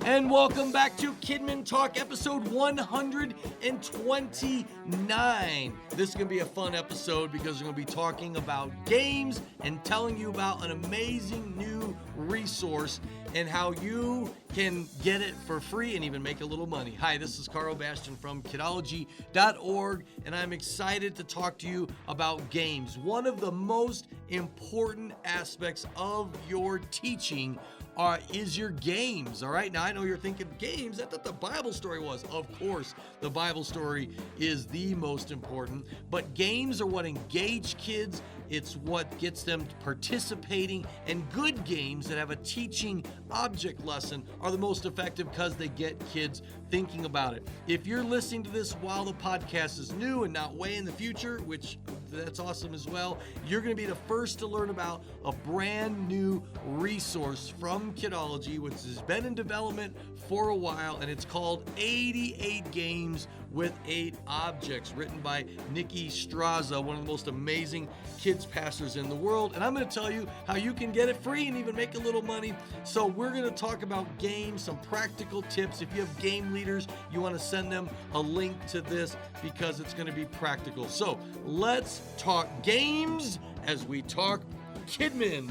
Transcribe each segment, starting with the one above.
And welcome back to Kidmin Talk, episode 129. This is going to be a fun episode because we're going to be talking about games and telling you about an amazing new resource and how you can get it for free and even make a little money. Hi, this is Karl from Kidology.org, and I'm excited to talk to you about games. One of the most important aspects of your teaching is your games, all right? Now, I know you're thinking, games? I thought the Bible story was. Of course, the Bible story is the most important, but games are what engage kids. It's what gets them participating, and good games that have a teaching object lesson are the most effective because they get kids thinking about it. If you're listening to this while the podcast is new and not way in the future, which that's awesome as well, you're going to be the first to learn about a brand new resource from Kidology, which has been in development for a while, and it's called 88 Games with 8 Objects, written by Nikki Straza, one of the most amazing kids pastors in the world. And I'm going to tell you how you can get it free and even make a little money. So we're going to talk about games, some practical tips. If you have game leaders, you want to send them a link to this because it's going to be practical. So let's talk games as we talk Kidmin.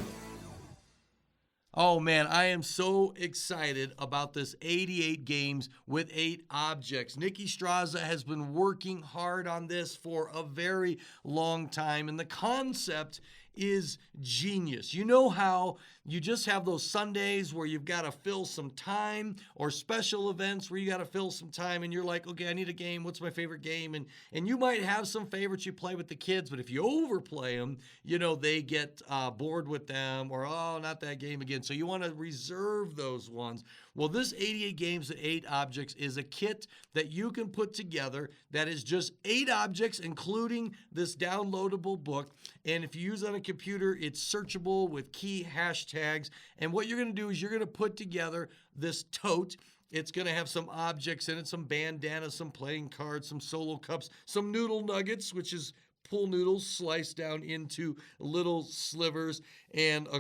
Oh man, I am so excited about this 88 games with 8 objects. Nikki Straza has been working hard on this for a very long time, and the concept is genius. You know how you just have those Sundays where you've got to fill some time, or special events where you got to fill some time, and you're like, okay, I need a game. What's my favorite game? And you might have some favorites you play with the kids, but if you overplay them, you know, they get bored with them, or, oh, not that game again. So you want to reserve those ones. Well, this 88 Games with 8 Objects is a kit that you can put together that is just 8 objects, including this downloadable book. And if you use it on a computer, it's searchable with key hashtags. And what you're going to do is you're going to put together this tote. It's going to have some objects in it, some bandanas, some playing cards, some solo cups, some noodle nuggets, which is pool noodles sliced down into little slivers, and a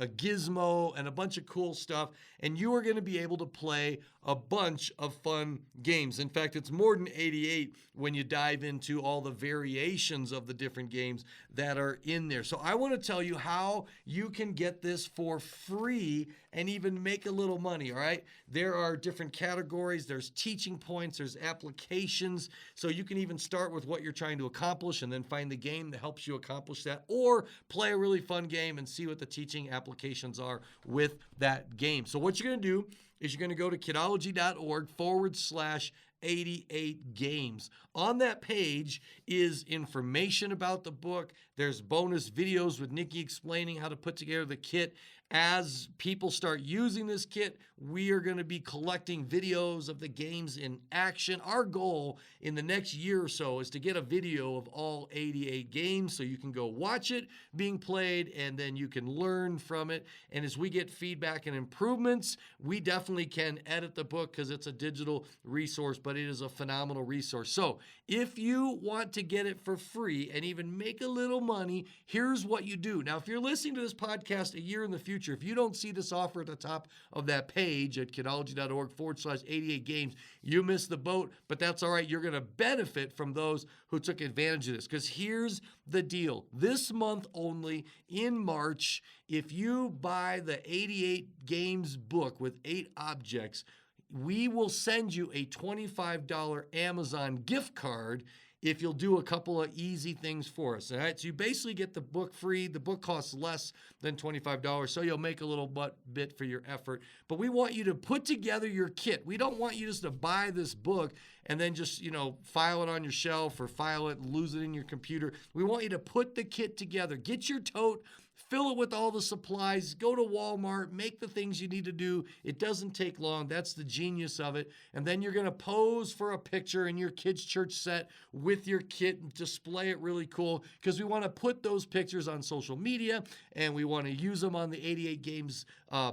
gizmo and a bunch of cool stuff. And you are going to be able to play a bunch of fun games. In fact, it's more than 88 when you dive into all the variations of the different games that are in there. So I want to tell you how you can get this for free and even make a little money, all right? There are different categories. There's teaching points. There's applications. So you can even start with what you're trying to accomplish and then find the game that helps you accomplish that, or play a really fun game and see what the teaching applications are with that game. So what you're going to do is you're going to go to kidology.org/88 games. On that page is information about the book. There's bonus videos with Nikki explaining how to put together the kit. As people start using this kit, we are going to be collecting videos of the games in action. Our goal in the next year or so is to get a video of all 88 games so you can go watch it being played, and then you can learn from it. And as we get feedback and improvements, we definitely can edit the book because it's a digital resource, but it is a phenomenal resource. So if you want to get it for free and even make a little money, here's what you do. Now, if you're listening to this podcast a year in the future, if you don't see this offer at the top of that page at kidology.org/88 games, you missed the boat, but that's all right. You're going to benefit from those who took advantage of this, because here's the deal. This month only, in March, if you buy the 88 Games book with 8 objects, we will send you a $25 Amazon gift card if you'll do a couple of easy things for us. All right, so you basically get the book free. The book costs less than $25, so you'll make a little bit for your effort. But we want you to put together your kit. We don't want you just to buy this book and then just, file it on your shelf or file it and lose it in your computer. We want you to put the kit together. Get your tote, fill it with all the supplies, go to Walmart, make the things you need to do. It doesn't take long. That's the genius of it. And then you're going to pose for a picture in your kids' church set with your kit and display it really cool, because we want to put those pictures on social media and we want to use them on the 88 Games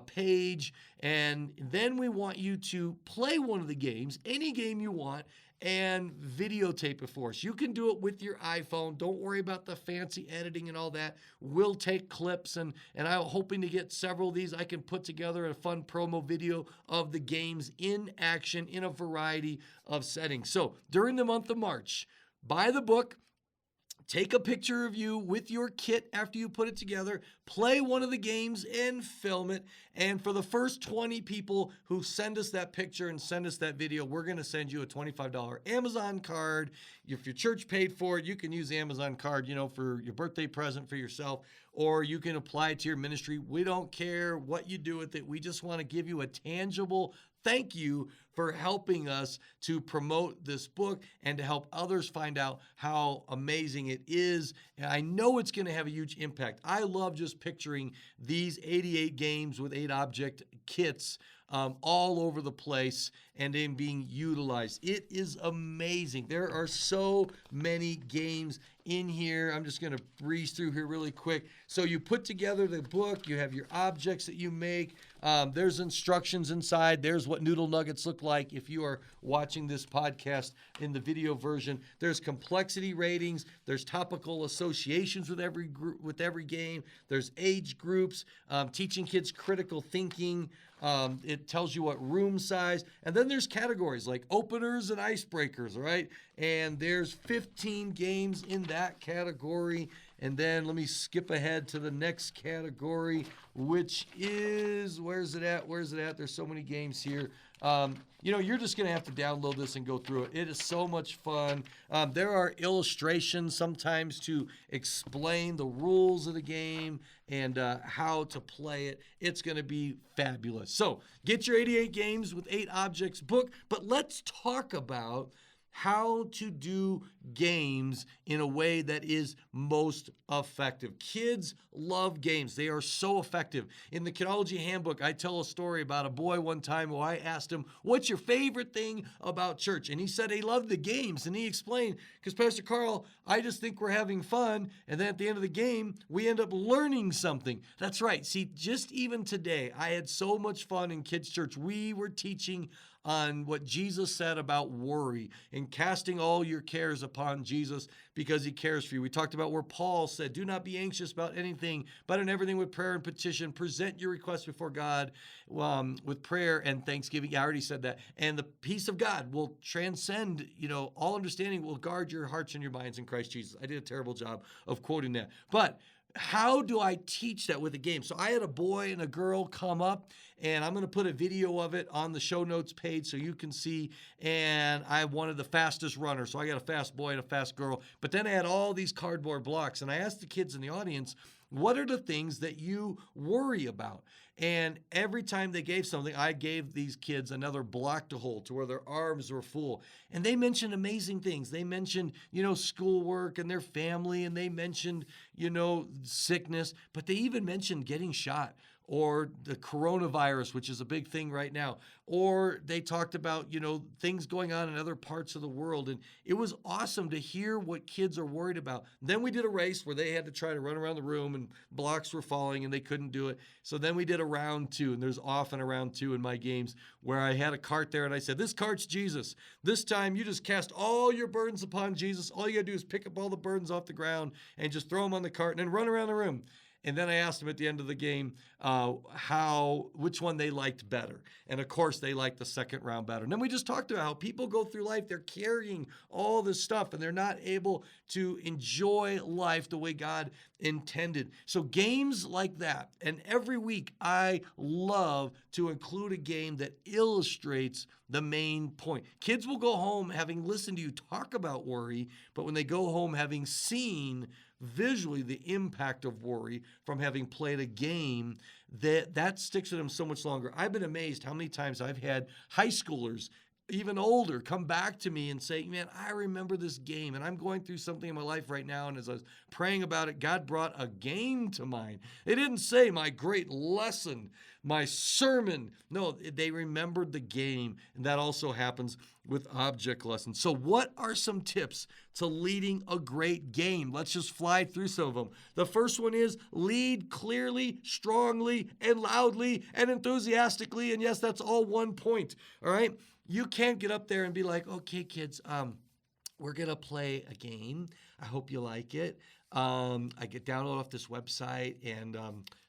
page. And then we want you to play one of the games, any game you want, and videotape it for us. You can do it with your iPhone. Don't worry about the fancy editing and all that. We'll take clips, and I'm hoping to get several of these. I can put together a fun promo video of the games in action in a variety of settings. So during the month of March, buy the book. Take a picture of you with your kit after you put it together, play one of the games and film it. And for the first 20 people who send us that picture and send us that video, we're going to send you a $25 Amazon card. If your church paid for it, you can use the Amazon card, for your birthday present for yourself, or you can apply it to your ministry. We don't care what you do with it. We just want to give you a tangible thank you for helping us to promote this book and to help others find out how amazing it is. And I know it's going to have a huge impact. I love just picturing these 88 games with 8 object kits all over the place and then being utilized. It is amazing. There are so many games in here. I'm just going to breeze through here really quick. So you put together the book, you have your objects that you make. There's instructions inside. There's what noodle nuggets look like if you are watching this podcast in the video version. There's complexity ratings. There's topical associations with every group, with every game. There's age groups, teaching kids critical thinking. It tells you what room size, and then there's categories like openers and icebreakers, right? And there's 15 games in that category. And then let me skip ahead to the next category, which is, where's it at? There's so many games here. You're just going to have to download this and go through it. It is so much fun. There are illustrations sometimes to explain the rules of the game and how to play it. It's going to be fabulous. So get your 88 games with 8 objects book, but let's talk about how to do games in a way that is most effective. Kids love games. They are so effective. In the Kidology handbook, I tell a story about a boy one time who I asked him, what's your favorite thing about church? And he said he loved the games. And he explained, because Pastor Karl, I just think we're having fun. And then at the end of the game, we end up learning something. That's right. See, just even today, I had so much fun in kids' church. We were teaching on what Jesus said about worry and casting all your cares upon Jesus because he cares for you. We talked about where Paul said, do not be anxious about anything, but in everything with prayer and petition, present your requests before God with prayer and thanksgiving. I already said that. And the peace of God will transcend, all understanding, will guard your hearts and your minds in Christ Jesus. I did a terrible job of quoting that. But how do I teach that with a game? So I had a boy and a girl come up, and I'm going to put a video of it on the show notes page so you can see. And I wanted the fastest runner. So I got a fast boy and a fast girl. But then I had all these cardboard blocks. And I asked the kids in the audience, what are the things that you worry about? And every time they gave something, I gave these kids another block to hold to where their arms were full. And they mentioned amazing things. They mentioned, schoolwork and their family, and they mentioned, sickness, but they even mentioned getting shot or the coronavirus, which is a big thing right now. Or they talked about, things going on in other parts of the world. And it was awesome to hear what kids are worried about. Then we did a race where they had to try to run around the room and blocks were falling and they couldn't do it. So then we did a round 2, and there's often a round 2 in my games where I had a cart there and I said, this cart's Jesus. This time you just cast all your burdens upon Jesus. All you gotta do is pick up all the burdens off the ground and just throw them on the cart and then run around the room. And then I asked them at the end of the game which one they liked better. And of course, they liked the second round better. And then we just talked about how people go through life, they're carrying all this stuff and they're not able to enjoy life the way God intended. So games like that. And every week, I love to include a game that illustrates the main point. Kids will go home having listened to you talk about worry, but when they go home having seen visually the impact of worry from having played a game, that sticks with them so much longer. I've been amazed how many times I've had high schoolers, even older, come back to me and say, man, I remember this game and I'm going through something in my life right now. And as I was praying about it, God brought a game to mind. They didn't say my great lesson, my sermon. No, they remembered the game. And that also happens with object lessons. So what are some tips to leading a great game? Let's just fly through some of them. The first one is lead clearly, strongly, and loudly, and enthusiastically. And yes, that's all one point. All right. You can't get up there and be like, okay, kids, we're going to play a game. I hope you like it. I get downloaded off this website, and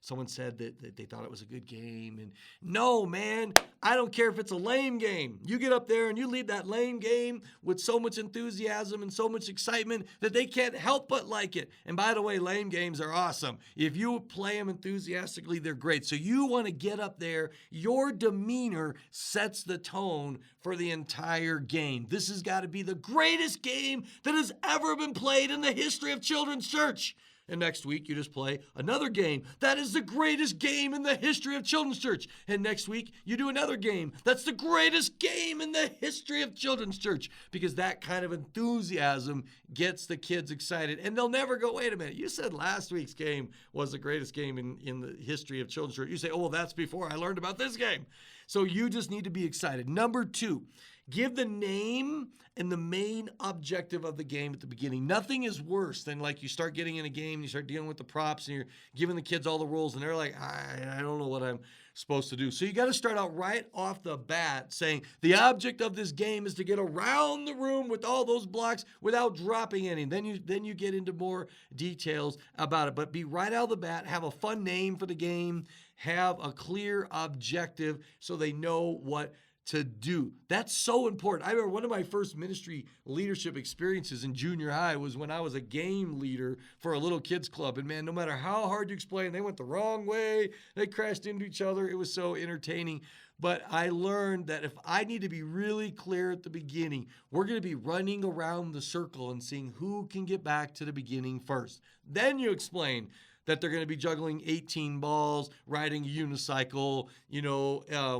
someone said that they thought it was a good game. And no, man, I don't care if it's a lame game. You get up there and you lead that lame game with so much enthusiasm and so much excitement that they can't help but like it. And by the way, lame games are awesome. If you play them enthusiastically, they're great. So you want to get up there. Your demeanor sets the tone for the entire game. This has got to be the greatest game that has ever been played in the history of children's church. And next week, you just play another game. That is the greatest game in the history of children's church. And next week, you do another game. That's the greatest game in the history of children's church. Because that kind of enthusiasm gets the kids excited. And they'll never go, wait a minute, you said last week's game was the greatest game in the history of children's church. You say, oh, well, that's before I learned about this game. So you just need to be excited. Number 2, give the name and the main objective of the game at the beginning. Nothing is worse than like you start getting in a game, you start dealing with the props, and you're giving the kids all the rules, and they're like, I don't know what I'm supposed to do. So you got to start out right off the bat saying the object of this game is to get around the room with all those blocks without dropping any. Then you get into more details about it. But be right out of the bat, have a fun name for the game, have a clear objective so they know what to do. That's so important. I remember one of my first ministry leadership experiences in junior high was when I was a game leader for a little kids club. And man, no matter how hard you explain, they went the wrong way. They crashed into each other. It was so entertaining. But I learned that if I need to be really clear at the beginning, we're going to be running around the circle and seeing who can get back to the beginning first. Then you explain that they're going to be juggling 18 balls, riding a unicycle,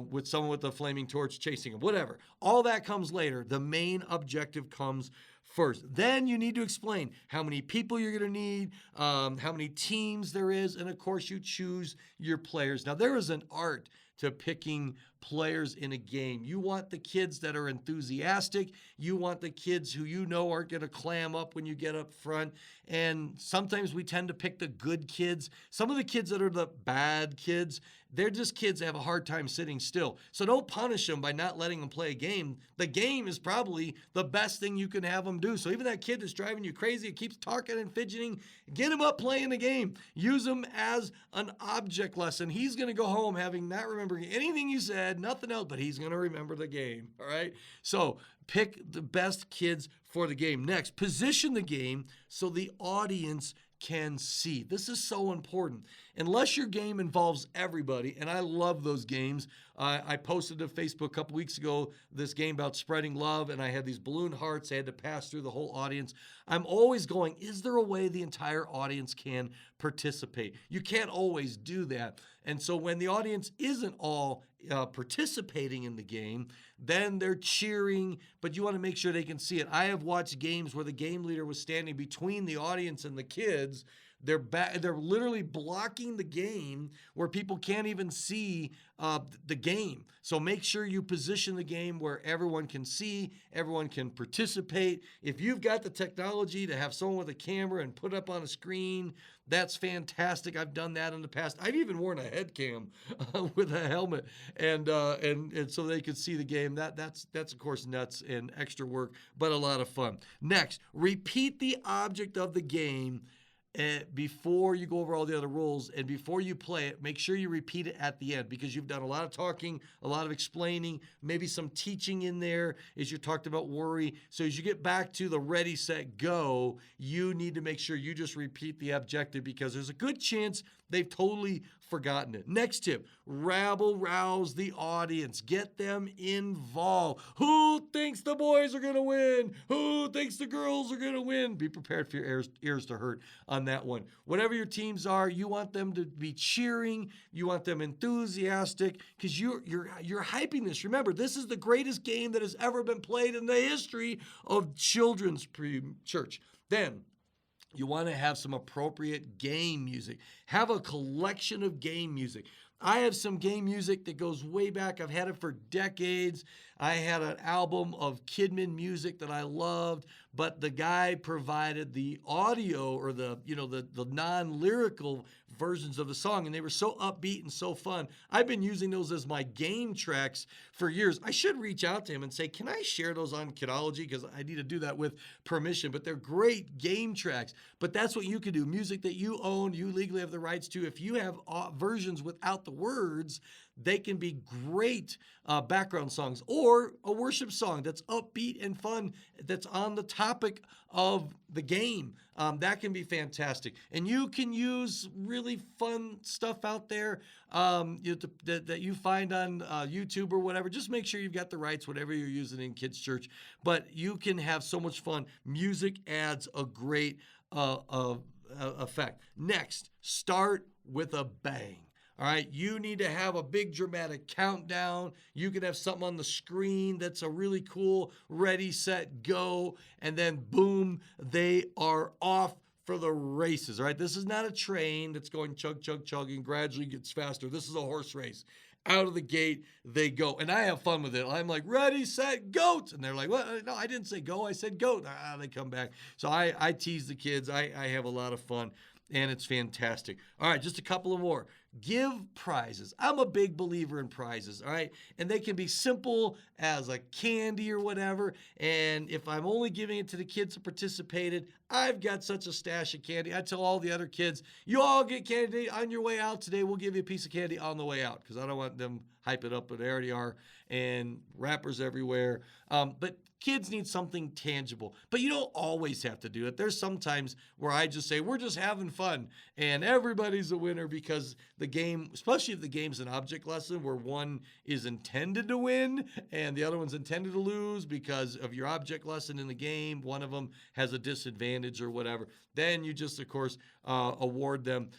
with someone with a flaming torch chasing them, whatever. All that comes later. The main objective comes first. Then you need to explain how many people you're going to need, how many teams there is, and of course you choose your players. Now there is an art to picking players in a game. You want the kids that are enthusiastic. You want the kids who aren't going to clam up when you get up front. And sometimes we tend to pick the good kids. Some of the kids that are the bad kids, they're just kids that have a hard time sitting still. So don't punish them by not letting them play a game. The game is probably the best thing you can have them do. So even that kid that's driving you crazy, keeps talking and fidgeting, get him up playing the game. Use him as an object lesson. He's going to go home having not remembering anything you said, nothing else, but he's going to remember the game. All right? So pick the best kids for the game. Next, position the game so the audience can see. This is so important. Unless your game involves everybody, and I love those games. I posted to Facebook a couple weeks ago this game about spreading love, and I had these balloon hearts I had to pass through the whole audience. I'm always going, is there a way the entire audience can participate? You can't always do that. And so when the audience isn't all participating in the game, then they're cheering, but you want to make sure they can see it. I have watched games where the game leader was standing between the audience and the kids. They're literally blocking the game where people can't even see the game. So make sure you position the game where everyone can see, everyone can participate. If you've got the technology to have someone with a camera and put up on a screen, that's fantastic. I've done that in the past. I've even worn a head cam with a helmet and so they could see the game. That's of course nuts and extra work, but a lot of fun. Next, repeat the object of the game before you go over all the other rules, and before you play it, make sure you repeat it at the end, because you've done a lot of talking, a lot of explaining, maybe some teaching in there as you talked about worry. So as you get back to the ready, set, go, you need to make sure you just repeat the objective, because there's a good chance they've totally forgotten it. Next tip, rabble-rouse the audience. Get them involved. Who thinks the boys are going to win? Who thinks the girls are going to win? Be prepared for your ears to hurt on that one. Whatever your teams are, you want them to be cheering. You want them enthusiastic, because you're hyping this. Remember, this is the greatest game that has ever been played in the history of children's church. Then, you want to have some appropriate game music. Have a collection of game music. I have some game music that goes way back. I've had it for decades. I had an album of Kidmin music that I loved, but the guy provided the audio or the non-lyrical versions of the song, and they were so upbeat and so fun. I've been using those as my game tracks for years. I should reach out to him and say, can I share those on Kidology? Because I need to do that with permission, but they're great game tracks. But that's what you can do. Music that you own, you legally have the rights to. If you have versions without the words, they can be great background songs, or a worship song that's upbeat and fun, that's on the topic of the game. That can be fantastic. And you can use really fun stuff out there that you find on YouTube or whatever. Just make sure you've got the rights, whatever you're using in kids' church. But you can have so much fun. Music adds a great effect. Next, start with a bang. All right, you need to have a big dramatic countdown. You can have something on the screen that's a really cool ready, set, go, and then boom, they are off for the races. All right, this is not a train that's going chug, chug, chug and gradually gets faster. This is a horse race. Out of the gate, they go. And I have fun with it. I'm like, ready, set, goat. And they're like, what? No, I didn't say go. I said goat. They come back. So I tease the kids. I have a lot of fun, and it's fantastic. All right, just a couple of more. Give prizes. I'm a big believer in prizes, all right? And they can be simple as a candy or whatever. And if I'm only giving it to the kids who participated, I've got such a stash of candy. I tell all the other kids, you all get candy on your way out today. We'll give you a piece of candy on the way out because I don't want them hype it up, but they already are. And wrappers everywhere. But kids need something tangible. But you don't always have to do it. There's sometimes where I just say, we're just having fun. And everybody's a winner because the game, especially if the game's an object lesson where one is intended to win and the other one's intended to lose because of your object lesson in the game, one of them has a disadvantage or whatever, then you just, of course, award them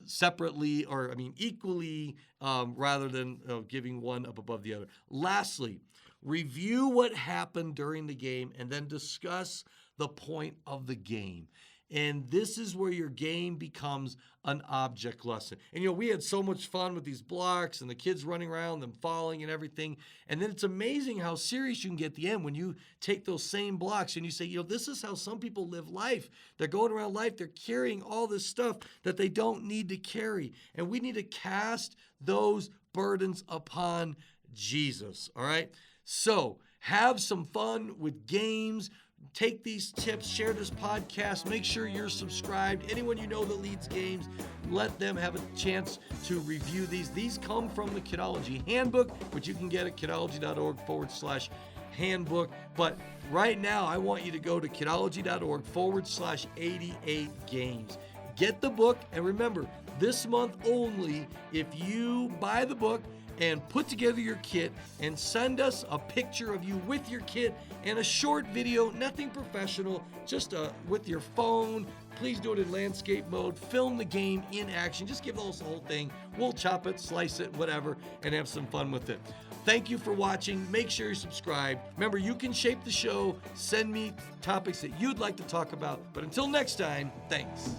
separately or, equally rather than giving one up above the other. Lastly, review what happened during the game and then discuss the point of the game. And this is where your game becomes an object lesson. And, we had so much fun with these blocks and the kids running around, them falling and everything. And then it's amazing how serious you can get at the end when you take those same blocks and you say, this is how some people live life. They're going around life. They're carrying all this stuff that they don't need to carry. And we need to cast those burdens upon Jesus. All right? So have some fun with games. Take these tips, share this podcast, make sure you're subscribed. Anyone you know that leads games, let them have a chance to review these. These come from the Kidology Handbook, which you can get at kidology.org/handbook. But right now, I want you to go to kidology.org/88games. Get the book, and remember, this month only, if you buy the book and put together your kit and send us a picture of you with your kit and a short video, nothing professional, just with your phone. Please do it in landscape mode. Film the game in action. Just give us the whole thing. We'll chop it, slice it, whatever, and have some fun with it. Thank you for watching. Make sure you're subscribed. Remember, you can shape the show. Send me topics that you'd like to talk about. But until next time, thanks.